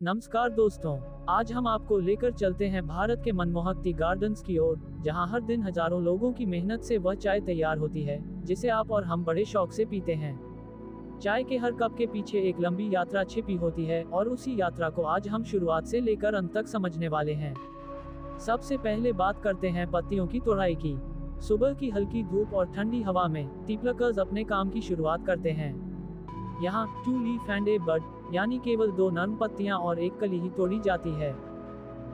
नमस्कार दोस्तों, आज हम आपको लेकर चलते हैं भारत के मनमोहक टी गार्डन्स की ओर, जहां हर दिन हजारों लोगों की मेहनत से वह चाय तैयार होती है जिसे आप और हम बड़े शौक से पीते हैं। चाय के हर कप के पीछे एक लंबी यात्रा छिपी होती है और उसी यात्रा को आज हम शुरुआत से लेकर अंत तक समझने वाले हैं। सबसे पहले बात करते हैं पत्तियों की तोड़ाई की। सुबह की हल्की धूप और ठंडी हवा में टी प्लकर्स अपने काम की शुरुआत करते हैं। यहाँ 2 लीफ एंड ए बड, यानी केवल 2 नर्म पत्तियां और एक कली ही तोड़ी जाती है।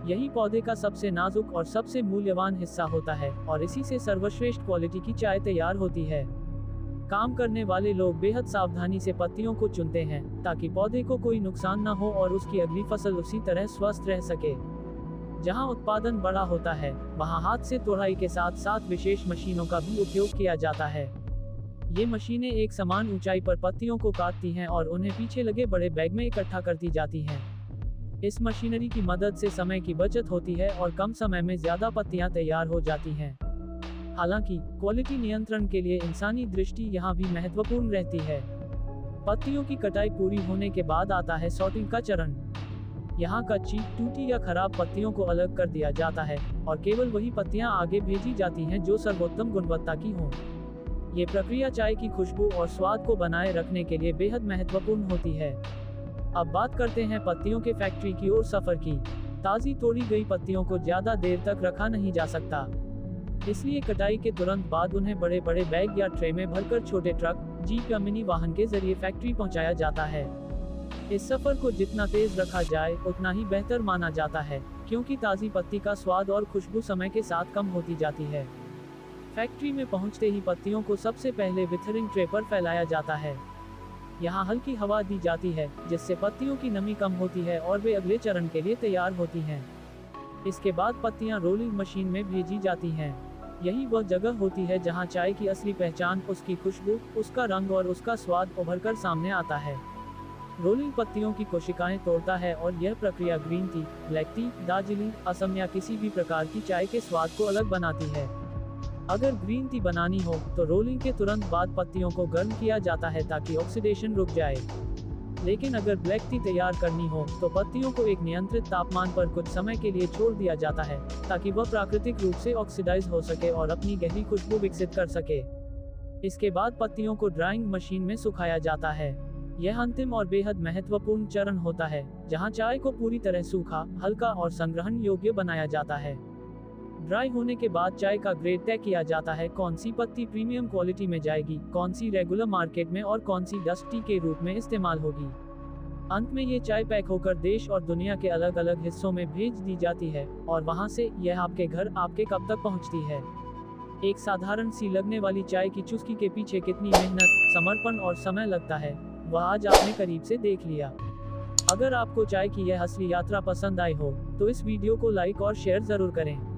यही पौधे का सबसे नाजुक और सबसे मूल्यवान हिस्सा होता है और इसी से सर्वश्रेष्ठ क्वालिटी की चाय तैयार होती है। काम करने वाले लोग बेहद सावधानी से पत्तियों को चुनते हैं ताकि पौधे को कोई नुकसान न हो और उसकी अगली फसल उसी तरह स्वस्थ रह सके। जहाँ उत्पादन बड़ा होता है, वहाँ हाथ से तोड़ाई के साथ साथ विशेष मशीनों का भी उपयोग किया जाता है। ये मशीनें एक समान ऊंचाई पर पत्तियों को काटती हैं और उन्हें पीछे लगे बड़े बैग में इकट्ठा करती जाती हैं। इस मशीनरी की मदद से समय की बचत होती है और कम समय में ज्यादा पत्तियां तैयार हो जाती हैं। हालांकि क्वालिटी नियंत्रण के लिए इंसानी दृष्टि यहाँ भी महत्वपूर्ण रहती है। पत्तियों की कटाई पूरी होने के बाद आता है सॉर्टिंग का चरण। यहाँ कच्ची, टूटी या खराब पत्तियों को अलग कर दिया जाता है और केवल वही पत्तियां आगे भेजी जाती हैं जो सर्वोत्तम गुणवत्ता की हों। ये प्रक्रिया चाय की खुशबू और स्वाद को बनाए रखने के लिए बेहद महत्वपूर्ण होती है। अब बात करते हैं पत्तियों के फैक्ट्री की ओर सफर की। ताज़ी तोड़ी गई पत्तियों को ज्यादा देर तक रखा नहीं जा सकता, इसलिए कटाई के तुरंत बाद उन्हें बड़े बड़े बैग या ट्रे में भरकर छोटे ट्रक, जीप या मिनी वाहन के जरिए फैक्ट्री पहुंचाया जाता है। इस सफर को जितना तेज रखा जाए उतना ही बेहतर माना जाता है, क्योंकि ताज़ी पत्ती का स्वाद और खुशबू समय के साथ कम होती जाती है। फैक्ट्री में पहुंचते ही पत्तियों को सबसे पहले विथरिंग ट्रे पर फैलाया जाता है। यहाँ हल्की हवा दी जाती है जिससे पत्तियों की नमी कम होती है और वे अगले चरण के लिए तैयार होती हैं। इसके बाद पत्तियां रोलिंग मशीन में भेजी जाती हैं। यही वह जगह होती है जहां चाय की असली पहचान, उसकी खुशबू, उसका रंग और उसका स्वाद उभरकर सामने आता है। रोलिंग पत्तियों की कोशिकाएं तोड़ता है और यह प्रक्रिया green tea, black T, Darjeeling, Assam या किसी भी प्रकार की चाय के स्वाद को अलग बनाती है। अगर ग्रीन टी बनानी हो तो रोलिंग के तुरंत बाद पत्तियों को गर्म किया जाता है ताकि ऑक्सीडेशन रुक जाए। लेकिन अगर ब्लैक टी तैयार करनी हो तो पत्तियों को एक नियंत्रित तापमान पर कुछ समय के लिए छोड़ दिया जाता है ताकि वह प्राकृतिक रूप से ऑक्सीडाइज हो सके और अपनी गहरी खुशबू विकसित कर सके। इसके बाद पत्तियों को ड्राइंग मशीन में सुखाया जाता है। यह अंतिम और बेहद महत्वपूर्ण चरण होता है जहां चाय को पूरी तरह सूखा, हल्का और संग्रहण योग्य बनाया जाता है। ड्राई होने के बाद चाय का ग्रेड तय किया जाता है, कौन सी पत्ती प्रीमियम क्वालिटी में जाएगी, कौन सी रेगुलर मार्केट में और कौन सी डस्ट टी के रूप में इस्तेमाल होगी। अंत में ये चाय पैक होकर देश और दुनिया के अलग अलग हिस्सों में भेज दी जाती है और वहां से यह आपके घर, आपके कप तक पहुंचती है। एक साधारण सी लगने वाली चाय की चुस्की के पीछे कितनी मेहनत, समर्पण और समय लगता है, वह आज आपने करीब से देख लिया। अगर आपको चाय की यह असली यात्रा पसंद आई हो तो इस वीडियो को लाइक और शेयर जरूर करें।